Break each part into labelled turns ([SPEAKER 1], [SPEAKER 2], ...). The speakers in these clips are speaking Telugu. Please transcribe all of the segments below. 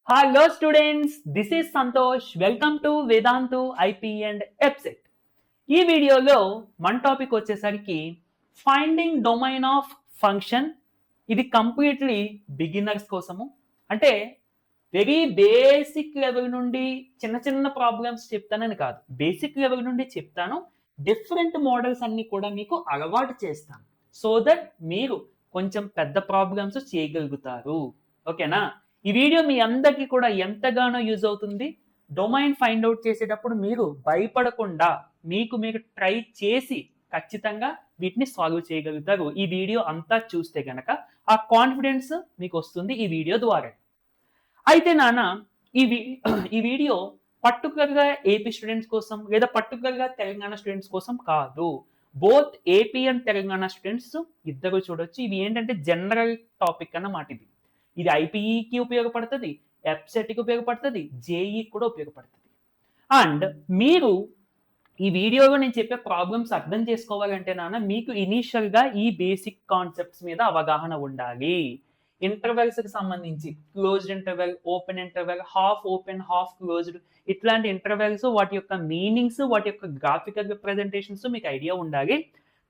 [SPEAKER 1] Hello students, this is Santosh. Welcome to Vedantu IP and EPSET. ఈ వీడియోలో మన టాపిక్ వచ్చేసరికి ఫైండింగ్ డొమైన్ ఆఫ్ ఫంక్షన్. ఇది కంప్లీట్లీ బిగినర్స్ కోసము. అంటే వెరీ బేసిక్ లెవెల్ నుండి చిన్న చిన్న ప్రాబ్లమ్స్ చెప్తానని కాదు, బేసిక్ లెవెల్ నుండి చెప్తాను. డిఫరెంట్ మోడల్స్ అన్ని కూడా మీకు అలవాటు చేస్తాను సో దట్ మీరు కొంచెం పెద్ద ప్రాబ్లమ్స్ చేయగలుగుతారు. ఓకేనా? ఈ వీడియో మీ అందరికీ కూడా ఎంతగానో యూజ్ అవుతుంది. డొమైన్ ఫైండ్ అవుట్ చేసేటప్పుడు మీరు భయపడకుండా మీకు మీరు ట్రై చేసి ఖచ్చితంగా వీటిని సాల్వ్ చేయగలుగుతారు. ఈ వీడియో అంతా చూస్తే గనక ఆ కాన్ఫిడెన్స్ మీకు వస్తుంది ఈ వీడియో ద్వారా. అయితే నాన్న ఈ వీడియో పర్టికులర్గా ఏపీ స్టూడెంట్స్ కోసం లేదా పర్టికులర్గా తెలంగాణ స్టూడెంట్స్ కోసం కాదు. Both AP and Telangana students ఇద్దరు చూడొచ్చు. ఇవి ఏంటంటే జనరల్ టాపిక్ అన్నమాట. ఇది ఐపీఈకి ఉపయోగపడుతుంది, ఎప్సెట్కి ఉపయోగపడుతుంది, జేఈకి కూడా ఉపయోగపడుతుంది. అండ్ మీరు ఈ వీడియోలో నేను చెప్పే ప్రాబ్లమ్స్ అర్థం చేసుకోవాలంటే నాన్న మీకు ఇనీషియల్గా ఈ బేసిక్ కాన్సెప్ట్స్ మీద అవగాహన ఉండాలి. ఇంటర్వెల్స్కి సంబంధించి closed interval, open interval, half open, half closed, ఇట్లాంటి ఇంటర్వెల్స్, వాటి యొక్క మీనింగ్స్, వాటి యొక్క గ్రాఫికల్ రిప్రజెంటేషన్స్ మీకు ఐడియా ఉండాలి.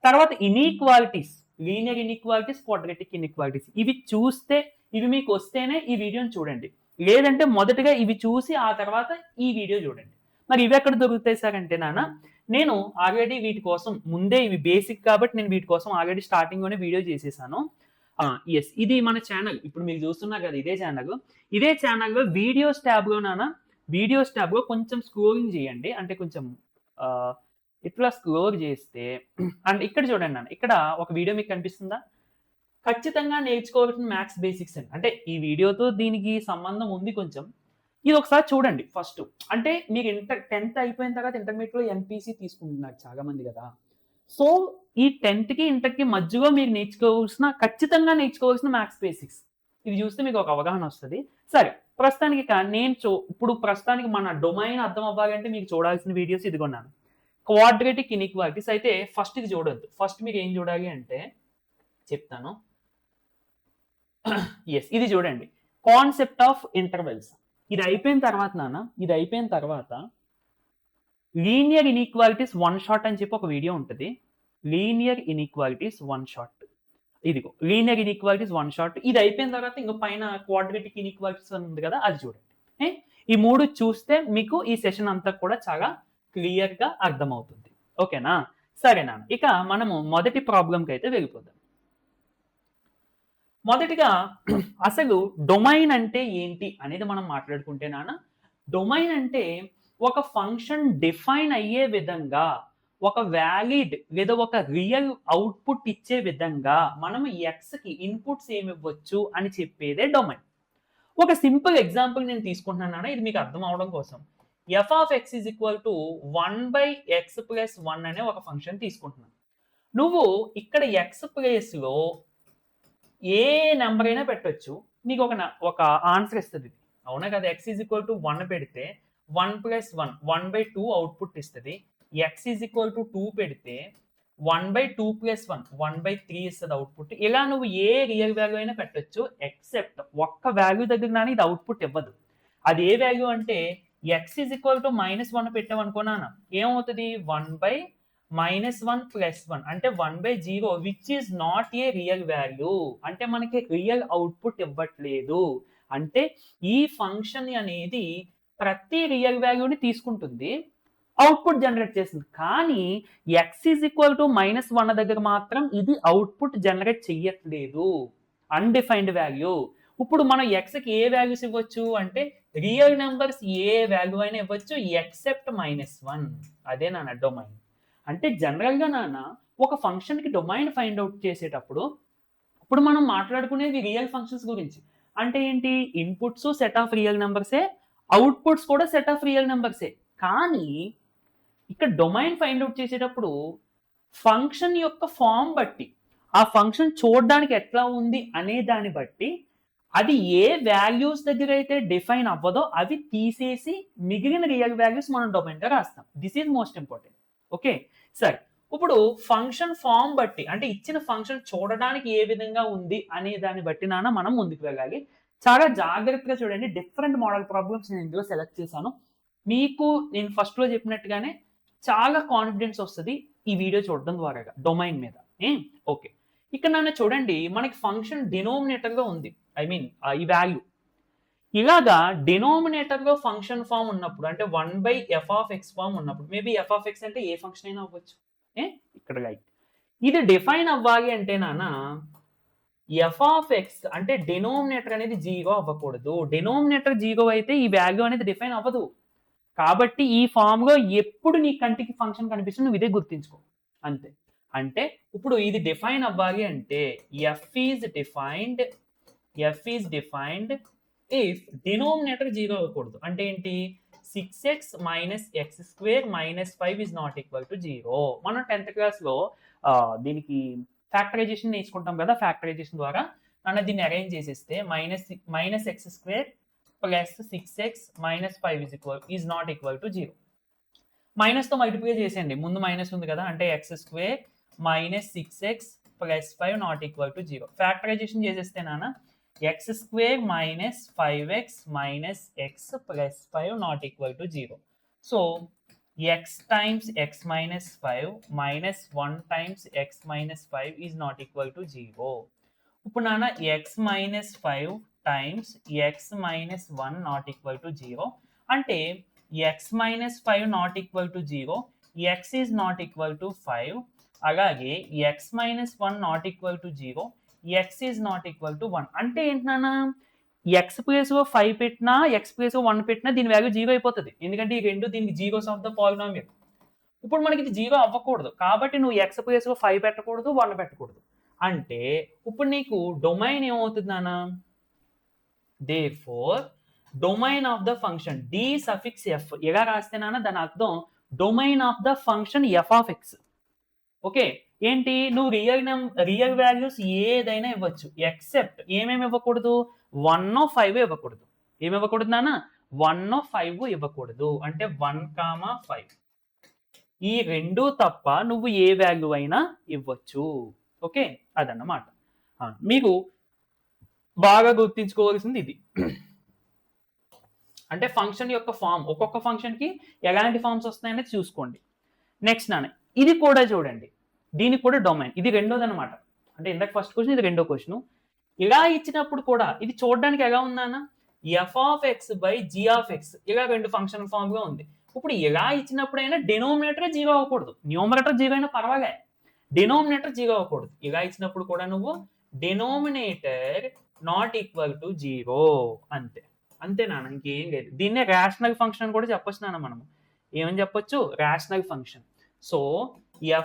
[SPEAKER 1] తర్వాత inequalities, linear inequalities, quadratic inequalities, ఇవి చూస్తే ఇవి మీకు వస్తేనే ఈ వీడియోని చూడండి. లేదంటే మొదటగా ఇవి చూసి ఆ తర్వాత ఈ వీడియో చూడండి. మరి ఇవి ఎక్కడ దొరుకుతాయి సార్ అంటే నాన్న, నేను ఆల్రెడీ వీటి కోసం ముందే, ఇవి బేసిక్ కాబట్టి నేను వీటి కోసం ఆల్రెడీ స్టార్టింగ్లోనే వీడియో చేసేసాను. ఎస్, ఇది మన ఛానల్. ఇప్పుడు మీరు చూస్తున్నారు కదా, ఇదే ఛానల్లో వీడియోస్ ట్యాబ్లో నాన్న, వీడియోస్ ట్యాబ్లో కొంచెం స్క్రోలింగ్ చేయండి. అంటే కొంచెం ఇట్లా స్క్రోల్ చేస్తే అండ్ ఇక్కడ చూడండి నాన్న, ఇక్కడ ఒక వీడియో మీకు కనిపిస్తుందా? ఖచ్చితంగా నేర్చుకోవాల్సిన మ్యాథ్స్ బేసిక్స్ అండి. అంటే ఈ వీడియోతో దీనికి సంబంధం ఉంది కొంచెం. ఇది ఒకసారి చూడండి ఫస్ట్. అంటే మీరు 10th అయిపోయిన తర్వాత ఇంటర్మీడియట్లో ఎంపీసీ తీసుకుంటున్నారు చాలా మంది కదా. సో ఈ 10th కి ఇంటర్కి మధ్యలో మీరు ఖచ్చితంగా నేర్చుకోవాల్సిన మ్యాథ్స్ బేసిక్స్ ఇది చూస్తే మీకు ఒక అవగాహన వస్తుంది. సరే, ప్రస్తుతానికి ఇప్పుడు ప్రస్తుతానికి మన డొమైన్ అర్థం అవ్వాలంటే మీకు చూడాల్సిన వీడియోస్ ఇదిగొన్నాను. క్వాడ్రాటిక్ ఇన్ఈక్వాలిటీస్ అయితే ఫస్ట్ ఇది చూడొద్దు. ఫస్ట్ మీరు ఏం చూడాలి అంటే చెప్తాను. ఎస్, ఇది చూడండి, కాన్సెప్ట్ ఆఫ్ ఇంటర్వెల్స్. ఇది అయిపోయిన తర్వాత లీనియర్ ఇన్ఈక్వాలిటీస్ వన్ షాట్ అని చెప్పి ఒక వీడియో ఉంటుంది. లీనియర్ ఇన్ఈక్వాలిటీస్ వన్ షాట్, ఇదిగో లీనియర్ ఇన్ఈక్వాలిటీస్ వన్ షాట్. ఇది అయిపోయిన తర్వాత ఇంకో పైన క్వాడ్రాటిక్ ఇన్ఈక్వాలిటీస్ ఉంది కదా, అది చూడండి. ఈ మూడు చూస్తే మీకు ఈ సెషన్ అంతా కూడా చాలా క్లియర్గా అర్థమవుతుంది. ఓకేనా? సరేనా? ఇక మనము మొదటి ప్రాబ్లంకి అయితే వెళ్ళిపోదాం. మొదటిగా అసలు డొమైన్ అంటే ఏంటి అనేది మనం మాట్లాడుకుంటే నాన్న, డొమైన్ అంటే ఒక ఫంక్షన్ డిఫైన్ అయ్యే విధంగా, ఒక వ్యాలిడ్ లేదా ఒక రియల్ అవుట్పుట్ ఇచ్చే విధంగా మనం ఎక్స్కి ఇన్పుట్స్ ఏమి ఇవ్వచ్చు అని చెప్పేదే డొమైన్. ఒక సింపుల్ ఎగ్జాంపుల్ నేను తీసుకుంటున్నాను, ఇది మీకు అర్థం అవడం కోసం. F of x is equal to 1/x+1 అనే ఒక ఫంక్షన్ తీసుకుంటున్నాను. నువ్వు ఇక్కడ ఎక్స్ ప్లేస్లో ఏ నెంబర్ అయినా పెట్టొచ్చు, నీకు ఒక ఆన్సర్ ఇస్తుంది. అవునా కదా? ఎక్స్ ఈజ్ ఈక్వల్ టు 1 పెడితే 1+1 1/2 అవుట్పుట్ ఇస్తుంది. ఎక్స్ ఈజ్ ఈక్వల్ టు 2 పెడితే 1/2+1 1/3 ఇస్తుంది అవుట్పుట్. ఇలా నువ్వు ఏ రియల్ వాల్యూ అయినా పెట్టొచ్చు, ఎక్సెప్ట్ ఒక్క వాల్యూ దగ్గర కానీ ఇది అవుట్పుట్ ఇవ్వదు. అది ఏ వాల్యూ అంటే ఎక్స్ ఈజ్ ఈక్వల్ టు -1 పెట్టామనుకున్నాను, ఏమవుతుంది? 1/-1+1 అంటే 1/0, which is not a real value. అంటే మనకి రియల్ అవుట్పుట్ ఇవ్వట్లేదు. అంటే ఈ ఫంక్షన్ అనేది ప్రతి రియల్ వాల్యూని తీసుకుంటుంది, అవుట్పుట్ జనరేట్ చేస్తుంది. కానీ ఎక్స్ ఈజ్ ఈక్వల్ టు -1 దగ్గర మాత్రం ఇది అవుట్పుట్ జనరేట్ చెయ్యట్లేదు, అన్డిఫైన్డ్ వాల్యూ. ఇప్పుడు మనం ఎక్స్కి ఏ వాల్యూస్ ఇవ్వచ్చు అంటే రియల్ నెంబర్స్ ఏ వాల్యూ అయినా ఇవ్వచ్చు ఎక్సెప్ట్ -1. అదే నాన్న డొమైన్ అంటే. జనరల్గా నాన్న ఒక ఫంక్షన్కి డొమైన్ ఫైండ్ అవుట్ చేసేటప్పుడు ఇప్పుడు మనం మాట్లాడుకునేది రియల్ ఫంక్షన్స్ గురించి. అంటే ఏంటి? ఇన్పుట్స్ సెట్ ఆఫ్ రియల్ నెంబర్సే, అవుట్పుట్స్ కూడా సెట్ ఆఫ్ రియల్ నెంబర్సే. కానీ ఇక్కడ డొమైన్ ఫైండ్ అవుట్ చేసేటప్పుడు ఫంక్షన్ యొక్క ఫామ్ బట్టి, ఆ ఫంక్షన్ చూడడానికి ఎట్లా ఉంది అనే దాన్ని బట్టి, అది ఏ వాల్యూస్ దగ్గర అయితే డిఫైన్ అవ్వదో అవి తీసేసి మిగిలిన రియల్ వాల్యూస్ మనం డొమైన్గా రాస్తాం. This is most important. Okay, సరే. ఇప్పుడు ఫంక్షన్ ఫామ్ బట్టి, అంటే ఇచ్చిన ఫంక్షన్ చూడడానికి ఏ విధంగా ఉంది అనే దాన్ని బట్టి నాన్న మనం ముందుకు వెళ్ళాలి. చాలా జాగ్రత్తగా చూడండి. డిఫరెంట్ మోడల్ ప్రాబ్లమ్స్ నేను ఇందులో సెలెక్ట్ చేశాను. మీకు నేను ఫస్ట్లో చెప్పినట్టుగానే చాలా కాన్ఫిడెన్స్ వస్తుంది ఈ వీడియో చూడడం ద్వారా డొమైన్ మీద. ఓకే, ఇక్కడ నన్ను చూడండి, మనకి ఫంక్షన్ డినోమినేటర్గా ఉంది. ఐ మీన్ ఈ వాల్యూ ఇలాగా డినోమినేటర్లో ఫంక్షన్ ఫామ్ ఉన్నప్పుడు, అంటే 1/f(x) ఫామ్ ఉన్నప్పుడు, మేబీ f(x) అంటే ఏ ఫంక్షన్ అయినా అవ్వచ్చు. ఇక్కడ రైట్. ఇది డిఫైన్ అవ్వాలి అంటే నాన్న f(x) అంటే డినోమినేటర్ అనేది 0 అవ్వకూడదు. డినోమినేటర్ 0 అయితే ఈ వాల్యూ అనేది డిఫైన్ అవ్వదు. కాబట్టి ఈ ఫామ్ లో ఎప్పుడు నీ కంటికి ఫంక్షన్ కనిపిస్తుంది నువ్వు ఇదే గుర్తించుకో అంతే. అంటే ఇప్పుడు ఇది డిఫైన్ అవ్వాలి అంటే f is defined if denominator 0 అవ్వకూడదు. అంటే ఏంటి? 6x - x² - 5 is not equal to 0. మనం 10th క్లాస్లో దీనికి ఫ్యాక్టరైజేషన్ నేర్చుకుంటాం కదా. ఫ్యాక్టరైజేషన్ ద్వారా నన్ను దీన్ని అరేంజ్ చేసేస్తే -x² plus 6x - 5 is not equal to 0. మైనస్తో మల్టిప్లై చేసేయండి, ముందు మైనస్ ఉంది కదా, అంటే x² - 6x plus 5 not equal to 0. Factorization చేసేస్తే నాన్న x² - 5x - x plus 5 not equal to 0. So x times x minus 5 minus 1 times x minus 5 is not equal to 0. ఇప్పుడు నాన్న x minus 5 times x minus 1 not equal to 0. అంటే x minus 5 not equal to 0, x is not equal to 5. అలాగే x minus 1 not equal to 0, x is not equal to 1. అంటే ఏంటి నాన్న? x ప్లేస్లో 5 పెట్టినా x ప్లేస్లో 1 పెట్టినా దీని వాల్యూ 0 అయిపోతుంది. ఎందుకంటే ఈ రెండు దీనికి జీరోస్ ఆఫ్ ద పాలినామియల్. ఇప్పుడు మనకి ఇది 0 అవ్వకూడదు. కాబట్టి నువ్వు x ప్లేస్లో 5 పెట్టకూడదు, 1 పెట్టకూడదు. అంటే ఇప్పుడు నీకు డొమైన్ ఏమవుతుంది నాన్న? Therefore domain of the function d suffix f ఎలా రాస్తే నాన్న దాని అర్థం domain of the function f(x). Okay, ఏంటి? నువ్వు రియల్ వాల్యూస్ ఏదైనా ఇవ్వచ్చు, ఎక్సెప్ట్ ఏమేమి ఇవ్వకూడదు? 1 5 ఇవ్వకూడదు. ఏమి ఇవ్వకూడదు నాన్న? 1 5 ఇవ్వకూడదు. అంటే 1, 5 ఈ రెండు తప్ప నువ్వు ఏ వాల్యూ అయినా ఇవ్వచ్చు. ఓకే, అదన్నమాట. మీకు బాగా గుర్తించుకోవాల్సింది ఇది. అంటే ఫంక్షన్ యొక్క ఫామ్, ఒక్కొక్క ఫంక్షన్కి ఎలాంటి ఫామ్స్ వస్తాయనేది చూసుకోండి. నెక్స్ట్ నాన్న ఇది కూడా చూడండి, దీనికి కూడా డొమైన్. ఇది రెండోది అనమాట. అంటే ఇందాక ఫస్ట్ క్వశ్చన్, ఇది రెండో క్వశ్చన్. ఇలా ఇచ్చినప్పుడు కూడా ఇది చూడడానికి ఎలా ఉందన్న? f(x/g)(x) ఇలా రెండు ఫంక్షన్ ఫామ్ గా ఉంది. ఇప్పుడు ఇలా ఇచ్చినప్పుడైనా డినోమినేటర్ 0 అవ్వకూడదు. న్యూమరేటర్ 0 అయినా పర్వాలే, డినోమినేటర్ 0 అవ్వకూడదు. ఇలా ఇచ్చినప్పుడు కూడా నువ్వు డినోమినేటర్ నాట్ ఈక్వల్ టు 0 అంతే. అంతే నాన్న, ఇంకేం లేదు. దీన్నే రేషనల్ ఫంక్షన్ అని కూడా చెప్పొచ్చు నాన్న. మనము ఏమని చెప్పొచ్చు? Rational function. So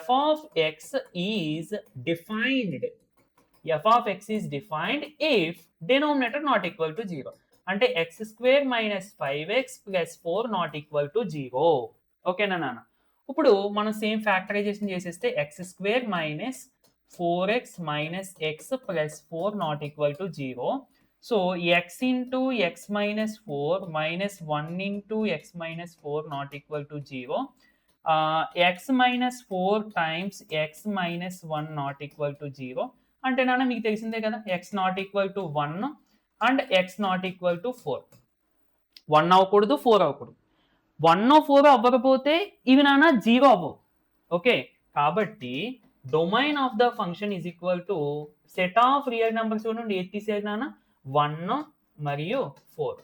[SPEAKER 1] f(x) is defined if denominator not equal to 0. అంటే x² - 5x plus 4 not equal to 0. ఓకేనా నాన్న? ఇప్పుడు మనం సేమ్ ఫ్యాక్టరైజేషన్ చేసేస్తే x² - 4x - x plus 4 not equal to 0. So x into x minus 4 minus 1 into x minus 4 not equal to 0. x minus 4 times x minus 1 not equal to 0. అంటే నాన్న మీకు తెలిసిందే కదా, x not equal to 1 and x not equal to 4. 1 అవ్వకూడదు, 4 అవ్వకూడదు. 1 4 అవ్వకపోతే ఇవి నాన్న 0 అవ్వవు. ఓకే, కాబట్టి domain of the function is equal to set of real numbers నుండి ఏది తీసేది నాన్న? 1 మరియు 4.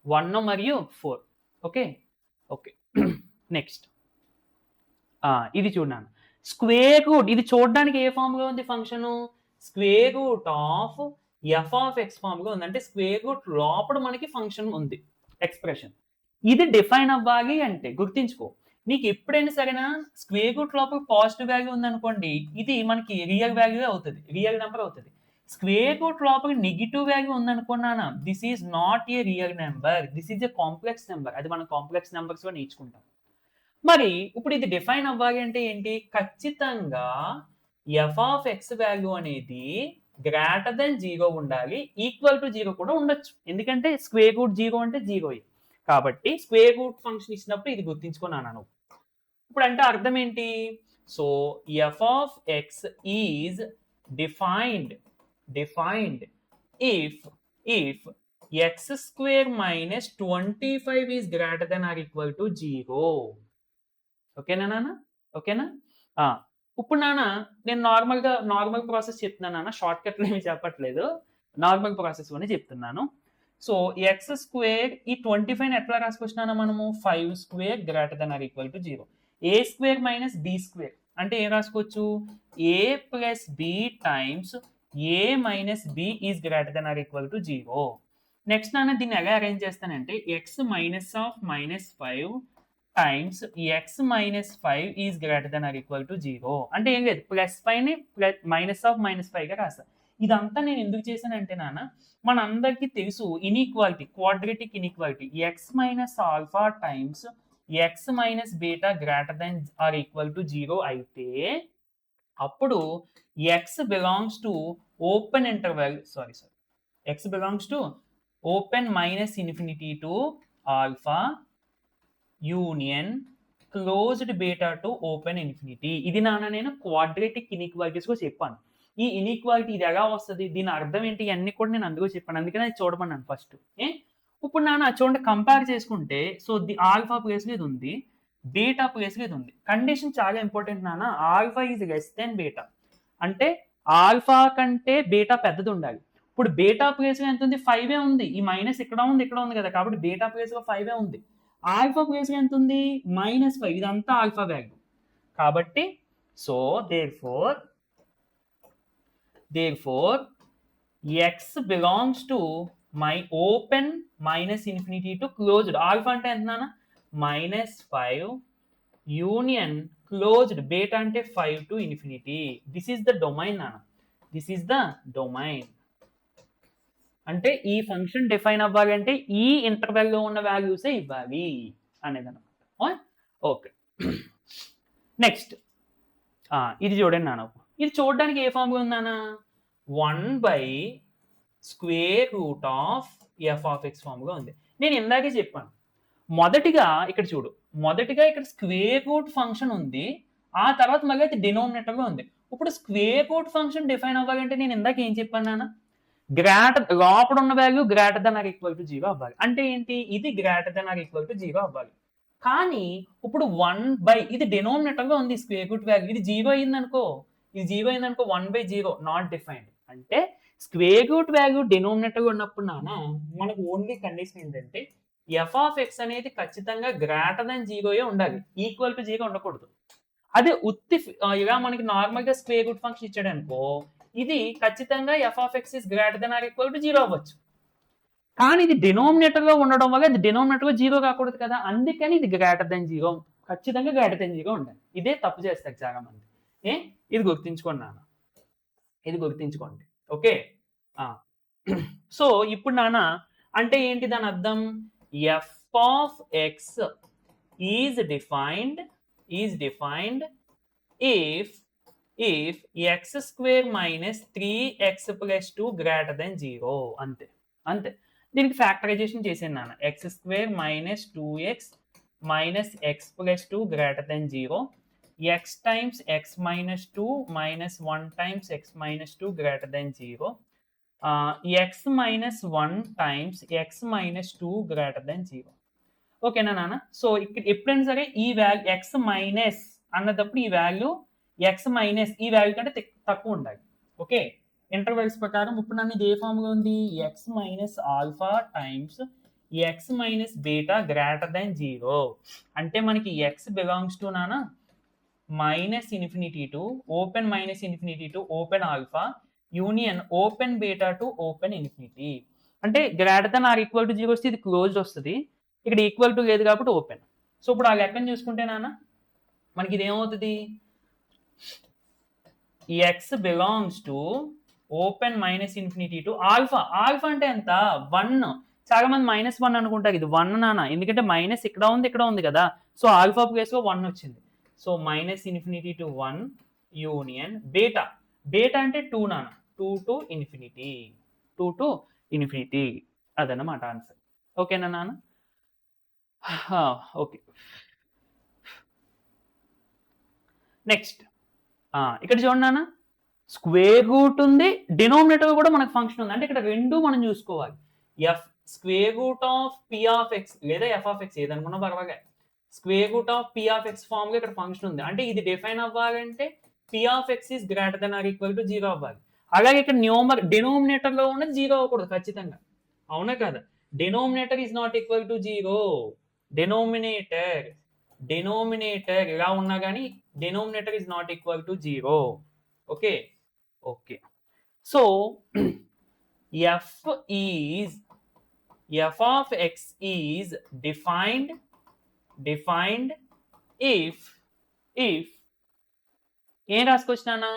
[SPEAKER 1] 1 మరియు 4. ఓకే ఓకే నెక్స్ట్ ఇది చూడండి, స్క్వేర్ రూట్. ఇది చూడడానికి ఏ ఫామ్ గా ఉంది function? Square root of f(x) form గా ఉంది. అంటే స్క్వేర్ రూట్ లోపల మనకి ఫంక్షన్ ఉంది, ఎక్స్ప్రెషన్. ఇది డిఫైన్ అవ్వాలి అంటే గుర్తించుకో, నీకు ఎప్పుడైనా సరేనా స్క్వేర్ రూట్ లోపల పాజిటివ్ వాల్యూ ఉంది అనుకోండి, ఇది మనకి రియల్ వాల్యూ అవుతుంది, రియల్ నెంబర్ అవుతుంది. స్క్వేర్ రూట్ లోపల నెగిటివ్ వాల్యూ ఉందనుకున్నానా, this is not a real number, this is a complex number. అది మనం కాంప్లెక్స్ నెంబర్స్ లో నేర్చుకుంటాం. మరి ఇప్పుడు ఇది డిఫైన్ అవ్వాలి అంటే ఏంటి? ఖచ్చితంగా f(x) వాల్యూ అనేది గ్రేటర్ దెన్ 0 ఉండాలి, ఈక్వల్ టు 0 కూడా ఉండొచ్చు. ఎందుకంటే స్క్వేర్ రూట్ 0 అంటే 0. కాబట్టి స్క్వేర్ రూట్ ఫంక్షన్ ఇచ్చినప్పుడు ఇది గుర్తించుకున్నాను నువ్వు. ఇప్పుడు అంటే అర్థం ఏంటి? So f(x) is defined if if x square minus 25 is greater than or equal to 0. ఓకేనా నాన్న? ఓకేనా? ఇప్పుడు నాన్న నేను నార్మల్ ప్రాసెస్ చెప్తున్నాను నాన్న, షార్ట్ కట్లు ఏమి చెప్పట్లేదు, నార్మల్ ప్రాసెస్ అని చెప్తున్నాను. సో ఎక్స్ స్క్వేర్ ఈ 25 ఎట్లా రాసుకొచ్చినా మనము 5 square greater than or equal to 0. A square minus b square అంటే ఏం రాసుకోవచ్చు, a plus b times a minus b is greater than or equal to 0. Next నాన్న దీన్ని ఎలా అరేంజ్ చేస్తానంటే x minus of minus 5 times x minus 5 is greater than or equal to 0. అంటే ఏం లేదు, ప్లస్ 5ని మైనస్ ఆఫ్ మైనస్ 5గా రాస్తాను. ఇదంతా నేను ఎందుకు చేశానంటే నాన్న, మన అందరికీ తెలుసు inequality, quadratic inequality, x minus alpha times x minus beta greater than or equal to 0 అయితే అప్పుడు x belongs to open interval, x belongs to open minus infinity to alpha union closed beta to open infinity. ఇది నాన్న నేను క్వాడ్రాటిక్ ఇన్ఈక్వాలిటీస్ కూడా చెప్పాను. ఈ ఇన్ఈక్వాలిటీ ఇది ఎలా వస్తుంది, దీని అర్థం ఏంటి, అన్ని కూడా నేను అందుకు చెప్పాను, అందుకని అది చూడమన్నాను ఫస్ట్. ఇప్పుడు నాన్న చూడండి, కంపేర్ చేసుకుంటే సో ఆల్ఫా ప్లేస్లో ఇది ఉంది, బీటా ప్లేస్లో ఇది ఉంది. కండిషన్ చాలా ఇంపార్టెంట్ నాన్న, alpha is less then beta అంటే ఆల్ఫా కంటే బీటా పెద్దది ఉండాలి. ఇప్పుడు బీటా ప్లేస్లో ఎంత ఉంది, 5 ఉంది, ఈ మైనస్ ఇక్కడ ఉంది కదా, కాబట్టి బీటా ప్లేస్లో 5 ఉంది. ఆల్ఫా ప్లేస్లో ఎంత ఉంది, -5, ఇదంతా ఆల్ఫా వాల్యూ. కాబట్టి so therefore x belongs to my open minus infinity to closed. Alpha అంటే ఎంత నాన్న, -5 యూనియన్ క్లోజ్డ్ బీటా అంటే 5 to infinity. This is the domain నాన్న, దిస్ ఈస్ ద డొమైన్. అంటే ఈ ఫంక్షన్ డిఫైన్ అవ్వాలంటే ఈ ఇంటర్వెల్లో ఉన్న వాల్యూసే ఇవ్వాలి అనేది అనమాట. ఓకే, నెక్స్ట్ ఇది చూడండి నాన్న, ఇది చూడడానికి ఏ ఫామ్గా ఉందానా, 1/√f of x ఫామ్గా ఉంది. నేను ఇందాకే చెప్పాను, మొదటిగా ఇక్కడ చూడు, ఇక్కడ స్క్వేర్ రూట్ ఫంక్షన్ ఉంది, ఆ తర్వాత మళ్ళీ అయితే డినోమినేటర్గా ఉంది. ఇప్పుడు స్క్వేర్ రూట్ ఫంక్షన్ డిఫైన్ అవ్వాలంటే నేను ఇందాక ఏం చెప్పాను నాన్న, లోపల ఉన్న value greater than or equal to 0 అవ్వాలి. అంటే ఏంటి, ఇది greater than or equal to 0 అవ్వాలి. కానీ ఇప్పుడు 1 ఇది డినోమినేటర్ గా ఉంది, స్క్వేర్ రూట్ వాల్యూ, ఇది 0 అయింది అనుకో, 1/0 నాట్ డిఫైన్డ్. అంటే స్క్వేర్ రూట్ వాల్యూ డినోమినేటర్ గా ఉన్నప్పుడు నాన్న మనకు ఓన్లీ కండిషన్ ఏంటంటే ఎఫ్ ఆఫ్ ఎక్స్ అనేది ఖచ్చితంగా గ్రేటర్ దెన్ 0 ఉండాలి, ఈక్వల్ టు 0 ఉండకూడదు. అదే ఉత్తి ఇలా మనకి నార్మల్ గా స్క్వేర్ రూట్ ఫంక్షన్ ఇచ్చాడు అనుకో, ఇది ఖచ్చితంగా f of x is greater than or equal to 0 అవ్వచ్చు. కానీ ఇది డినోమినేటర్ గా ఉండడం వల్ల ఇది డినోమినేటర్ గా 0 కాకూడదు కదా, అందుకని ఇది గ్రేటర్ దెన్ 0, ఖచ్చితంగా గ్రేటర్ దెన్ 0 ఉండాలి. ఇదే తప్పు చేస్తారు చాలా మంది. ఇది గుర్తుంచుకోండి నాన్న, ఇది గుర్తుంచుకోండి. ఓకే, సో ఇప్పుడు నాన్న అంటే ఏంటి దాని అర్థం, F of x is defined if x square minus 3x plus 2 greater than 0. అంతే. దీనికి ఫ్యాక్టరైజేషన్ చేసాను నాన్న, x square minus 2x minus x plus 2 greater than 0, x times x minus 2 minus 1 times x minus 2 greater than 0, x minus 1 times x minus 2 greater than 0. ఓకేనా నాన్న? సో ఇక్కడ ఎప్పుడైనా సరే ఈ వాల్యూ ఎక్స్ మైనస్ అన్నప్పుడు ఈ వాల్యూ ఎక్స్ మైనస్ ఈ వాల్యూ కంటే తక్కువ ఉండాలి. ఓకే, ఇంటర్వెల్స్ ప్రకారం ఇప్పుడు నన్ను ఇది ఏ ఫామ్గా ఉంది, x minus alpha times x minus beta greater than 0. అంటే మనకి ఎక్స్ బిలాంగ్స్ టు నాన్న minus infinity to open minus infinity to open alpha union open beta to open infinity. అంటే greater than or equal to 0 వస్తే ఇది క్లోజ్డ్ వస్తుంది, ఇక్కడ ఈక్వల్ టు లేదు కాబట్టి ఓపెన్. సో ఇప్పుడు ఆ లెక్కను చూసుకుంటే నాన్న మనకి ఇది ఏమవుతుంది, X belongs to open minus infinity to alpha. Alpha అంటే ఎంత, 1. చాలా మంది -1 అనుకుంటారు, ఇది 1 నాన్న, ఎందుకంటే మైనస్ ఇక్కడ ఉంది కదా, సో ఆల్ఫా ప్లేస్ లో 1 వచ్చింది. So minus infinity to 1 union beta అంటే 2 నాన్న, 2 టు ఇన్ఫినిటీ అదన్నమాట ఆన్సర్. ఓకేనా నాన్న? ఓకే, నెక్స్ట్ ఇక్కడ చూడండి నాన్న, స్క్వేర్ రూట్ ఉంది, డినోమినేటర్ కూడా మనకు ఫంక్షన్ ఉంది. అంటే ఇక్కడ రెండు మనం చూసుకోవాలి. F square root of p of x లేదా ఎఫ్ ఆఫ్ ఎక్స్ ఏదనుకున్నా పర్వాలేదు, square root of p of x form లో ఇక్కడ ఫంక్షన్ ఉంది. అంటే ఇది డిఫైన్ అవ్వాలంటే p of x is greater than or equal to 0 అవ్వాలి. అలాగే ఇక్కడ డినోమినేటర్ లో ఉన్నది 0 అవ్వకూడదు ఖచ్చితంగా, అవునా కదా? Denominator is not equal to 0. Denominator ఇలా ఉన్నా కానీ denominator is not equal to 0. Okay okay. So f of x is defined if ఏం రాసుకొచ్చినా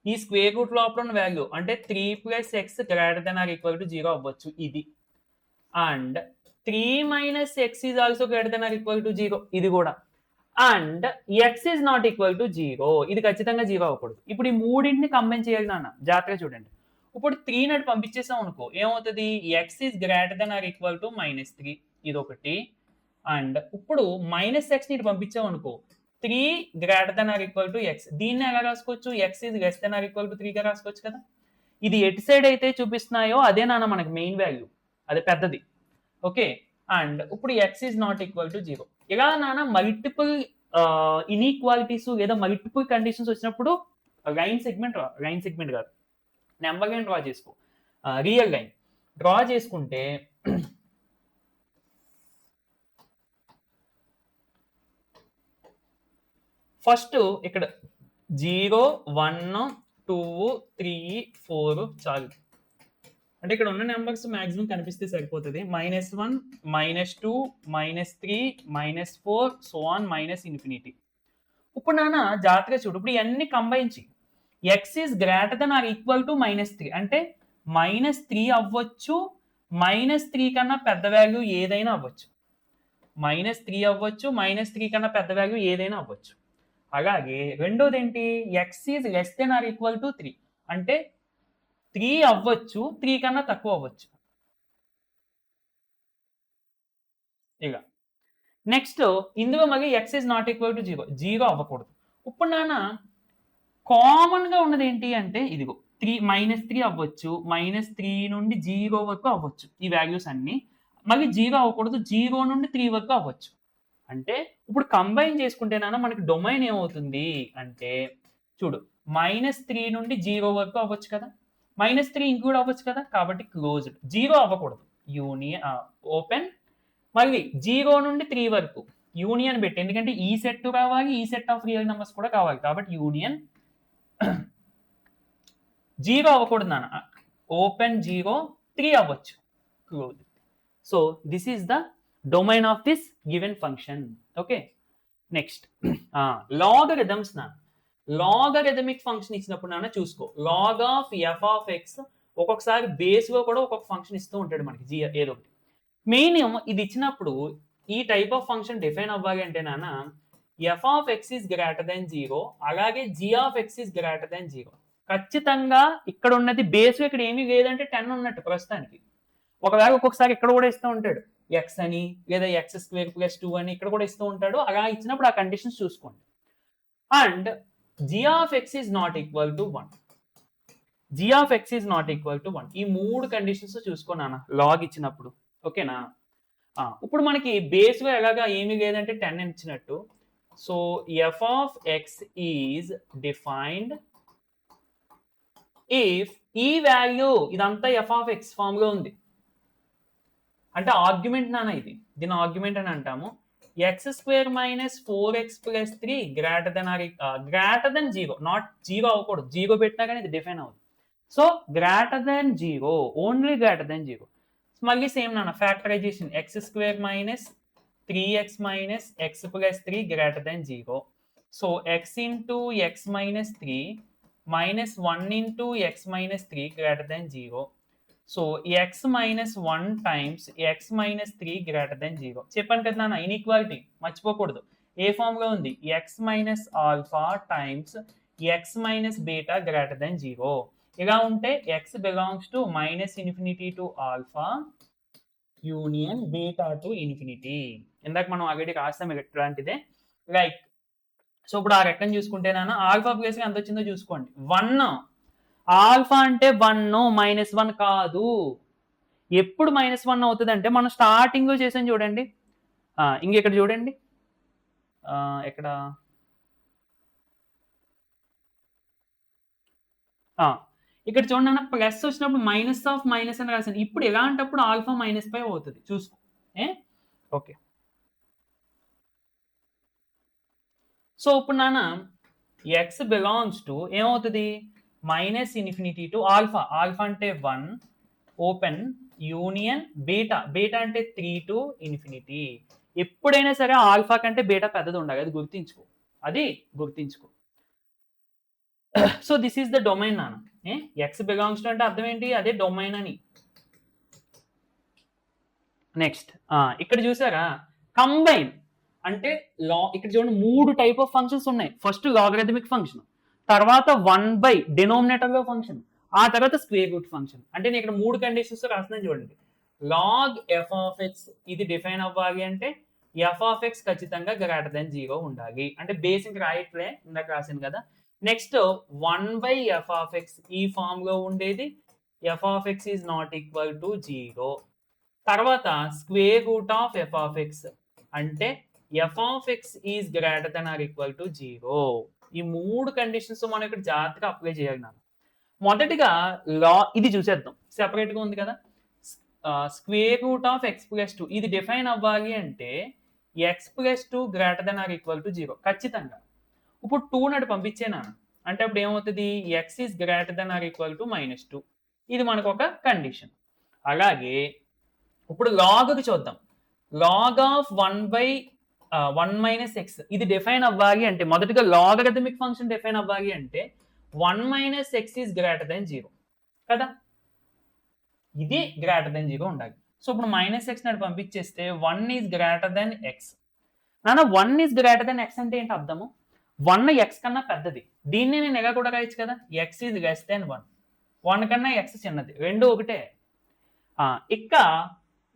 [SPEAKER 1] ఈ స్క్వేర్ రూట్ లోపల ఉన్న వాల్యూ అంటే 3 + x greater than or equal to 0 అవ్వచ్చు ఇది, and 3 - x is also greater than or equal to 0 ఇది కూడా, and x is not equal to 0 ఇది ఖచ్చితంగా 0 అవ్వకూడదు. ఇప్పుడు ఈ మూడింటిని కంబైన్ చేయాలి నాన్న, జాగ్రత్తగా చూడండి. ఇప్పుడు 3 నటు పంపించేసాం అనుకో ఏమవుతుంది, x is greater than or equal to -3 ఇది ఒకటి, అండ్ ఇప్పుడు -x ని పంపించాం అనుకో 3 greater than or equal to x. దీన్ని ఎలా రాసుకోవచ్చు, x is less than or equal to 3 గా రాసుకోవచ్చు కదా. ఇది ఎటు సైడ్ అయితే చూపిస్తున్నాయో అదే నాన్న మనకి మెయిన్ వాల్యూ, అదే పెద్దది. ఓకే, అండ్ ఇప్పుడు x is not equal to 0. ఇలా నాన్న మల్టిపుల్ ఇన్ఈక్వాలిటీస్ లేదా మల్టిపుల్ కండిషన్స్ వచ్చినప్పుడు లైన్ సెగ్మెంట్ కాదు, నెంబర్ లైన్ డ్రా చేసుకో, రియల్ లైన్ డ్రా చేసుకుంటే ఫస్ట్ ఇక్కడ 0 1 2 3 4 చాలు. అంటే ఇక్కడ ఉన్న నెంబర్స్ మాక్సిమం కనిపిస్తే సరిపోతుంది. -1 -2 -3 -4 సో ఆన్ -∞. ఇప్పుడు నాన్న జాగ్రత్తగా చూడు, ఇప్పుడు ఇవన్నీ కంబైన్ చేయి. x is greater than or equal to -3 అంటే -3 అవ్వచ్చు, -3 కన్నా పెద్ద వాల్యూ ఏదైనా అవ్వచ్చు, -3 అవ్వచ్చు, -3 కన్నా పెద్ద వాల్యూ ఏదైనా అవ్వచ్చు. అలాగే రెండోది ఏంటి, x is less than or equal to 3 అంటే 3 అవ్వచ్చు, 3 కన్నా తక్కువ అవ్వచ్చు. ఇక నెక్స్ట్ ఇందులో మళ్ళీ x is not equal to 0 అవ్వకూడదు. ఇప్పుడు నాన్న కామన్ గా ఉన్నది ఏంటి అంటే ఇదిగో -3 అవ్వచ్చు, -3 నుండి 0 వరకు అవ్వచ్చు ఈ వాల్యూస్ అన్ని, మళ్ళీ 0 అవ్వకూడదు, 0 నుండి 3 వరకు అవ్వచ్చు. అంటే ఇప్పుడు కంబైన్ చేసుకుంటే నాన్న మనకి డొమైన్ ఏమవుతుంది అంటే చూడు, -3 నుండి 0 వరకు అవ్వచ్చు కదా, -3 ఇంక్లూడ్ అవ్వచ్చు కదా, కాబట్టి క్లోజ్డ్. 0 అవ్వకూడదు, యూనియన్ ఓపెన్, మళ్ళీ 0 నుండి 3 వరకు యూనియన్ పెట్టి, ఎందుకంటే ఈ సెట్ కావాలి, ఈ సెట్ ఆఫ్ రియల్ నెంబర్స్ కూడా కావాలి, కాబట్టి యూనియన్ 0 అవ్వకూడదు నాన్న, ఓపెన్ 0 3 అవ్వచ్చు, close. So this is the domain of this given function. Okay, next logarithms నా, లాగరిథమిక్ ఫంక్షన్ ఇచ్చినప్పుడు నాన్న చూసుకో, log of f of x ఒక్కొక్కసారి బేస్ లో కూడా ఒక్కొక్క ఫంక్షన్ ఇస్తూ ఉంటాడు మనకి ఏదో ఒకటి. మెయిన్ ఇది ఇచ్చినప్పుడు ఈ టైప్ ఆఫ్ ఫంక్షన్ డిఫైన్ అవ్వాలి అంటే నాన్న f of x is greater than 0, అలాగే g of x is greater than 0. ఖచ్చితంగా ఇక్కడ ఉన్నది బేస్ ఇక్కడ ఏమీ లేదంటే 10 ఉన్నట్టు ప్రస్తుతానికి. ఒకవేళ ఒక్కొక్కసారి ఇక్కడ కూడా ఇస్తూ ఉంటాడు ఎక్స్ అని, లేదా x² + 2 అని ఇక్కడ కూడా ఇస్తూ ఉంటాడు. అలా ఇచ్చినప్పుడు ఆ కండిషన్స్ చూసుకోండి. And g of x is not equal to 1, g of x is not equal to 1. ఈ మూడు కండిషన్స్ చూసుకోనా లాగ్ ఇచ్చినప్పుడు. ఓకేనా, ఇప్పుడు మనకి బేస్ లో ఎలాగా ఏమీ లేదంటే 10 ఇచ్చినట్టు. So F of x is defined if ఈ వాల్యూ ఇదంతా ఎఫ్ ఆఫ్ ఎక్స్ ఫామ్ లో ఉంది అంటే ఆర్గ్యుమెంట్ నాన్న, ఇది దీని ఆర్గ్యుమెంట్ అని అంటాము. x² - 4x + 3 greater than 0, not 0 అవ్వకూడదు, 0 పెట్టినా కానీ ఇది డిఫైన్ అవుతుంది. So greater than 0, only greater than 0. మళ్ళీ సేమ్ నాన్న factorization, x² - 3x - x + 3 greater than 0. So x into x - 3 minus 1 into x - 3 greater than 0. So x - 1 times x - 3 greater than 0. చెప్పాను కదా నాన్న, ఇన్ఈక్వాలిటీ మర్చిపోకూడదు. ఏ ఫామ్ లో ఉంది, x - alpha times x - beta greater than 0. ఇలా ఉంటే x belongs to -∞ to alpha union beta to infinity. ఇందాక మనం ఆల్రెడీ రాస్తాం ఇలాంటిదే. లైక్ సో ఇప్పుడు ఆ రెక్కను చూసుకుంటే నాన్న ఆల్ఫా ప్లేస్ ఎంత వచ్చిందో చూసుకోండి, 1 ఆల్ఫా అంటే 1 -1 కాదు. ఎప్పుడు -1 అవుతుంది అంటే మనం స్టార్టింగ్ చేసాం చూడండి. ఇంకెక్కడ చూడండి. ఎక్కడ ఇక్కడ చూడండి అన్న, ప్లస్ వచ్చినప్పుడు మైనస్ ఆఫ్ మైనస్ అని రాశాను. ఇప్పుడు ఎలాంటప్పుడు ఆల్ఫా -5 అవుతుంది చూసుకో. ఓకే. సో ఇప్పుడు నాన్న ఎక్స్ బిలాంగ్స్ టు ఏమవుతుంది, -∞ టు ఆల్ఫా. ఆల్ఫా అంటే 1 ఓపెన్ యూనియన్ బీటా. బీటా అంటే 3 టు ఇన్ఫినిటీ. ఎప్పుడైనా సరే ఆల్ఫా కంటే బీటా పెద్దది ఉండాలి, అది గుర్తించుకో. So this is the domain నాన్న. ఎక్స్ బిలాంగ్స్ టు అంటే అర్థం ఏంటి, అదే డొమైన్ అని. నెక్స్ట్ ఇక్కడ చూసారా, కంబైన్ అంటే ఇక్కడ చూడండి 3 టైప్ ఆఫ్ ఫంక్షన్స్ ఉన్నాయి. ఫస్ట్ లాగరిథమిక్ ఫంక్షన్, తర్వాత 1 డినోమినేటర్ లో ఫంక్షన్, ఆ తర్వాత స్క్వేర్ రూట్ ఫంక్షన్. అంటే నేను ఇక్కడ 3 కండిషన్స్ రాస్తున్నాను చూడండి. లాగ్ ఎఫ్ ఆఫ్ ఎక్స్ ఇది డిఫైన్ అవ్వాలి అంటే ఎఫ్ ఆఫ్ ఎక్స్ ఖచ్చితంగా గ్రేటర్ దెన్ 0 ఉండాలి. అంటే బేసిక్ రాయట్లే, ఇందాక రాసింది కదా. నెక్స్ట్ 1/f ఆఫ్ ఎక్స్ ఈ ఫామ్ లో ఉండేది f of x is not equal to 0. తర్వాత square root of f of x అంటే f of x is greater than or equal to 0. ఈ 3 కండిషన్స్ మనం ఇక్కడ జాగ్రత్తగా అప్లై చేయాలి. మొదటిగా ఇది చూసేద్దాం, సెపరేట్ గా ఉంది కదా. స్క్వేర్ రూట్ ఆఫ్ x + 2 ఇది డిఫైన్ అవ్వాలి అంటే x + 2 greater than or equal to 0 ఖచ్చితంగా. ఇప్పుడు 2 నాటి పంపించేనా అంటే అప్పుడు ఏమవుతుంది, x is greater than or equal to -2. ఇది మనకు ఒక కండిషన్. అలాగే ఇప్పుడు లాగ్కి చూద్దాం. లాగ్ ఆఫ్ 1 - x ఇది డిఫైన్ అవ్వాలి అంటే మొదటిగా లాగరిథమిక్ ఫంక్షన్ డిఫైన్ అవ్వాలి అంటే 1 - x ఈజ్ గ్రేటర్ దెన్ 0 కదా. ఇది గ్రేటర్ దెన్ 0 ఉండాలి. సో ఇప్పుడు -x నాటి పంపించేస్తే 1 ఈజ్ గ్రేటర్ దెన్ x. నాన్న 1 ఈజ్ గ్రేటర్ దెన్ x అంటే ఏంటి అర్థము, 1 x కన్నా పెద్దది. దీన్ని నేను ఎలా కూడా రాయొచ్చు కదా, x ఈజ్ లెస్ దెన్ 1. 1 కన్నా x చిన్నది, రెండు ఒకటే.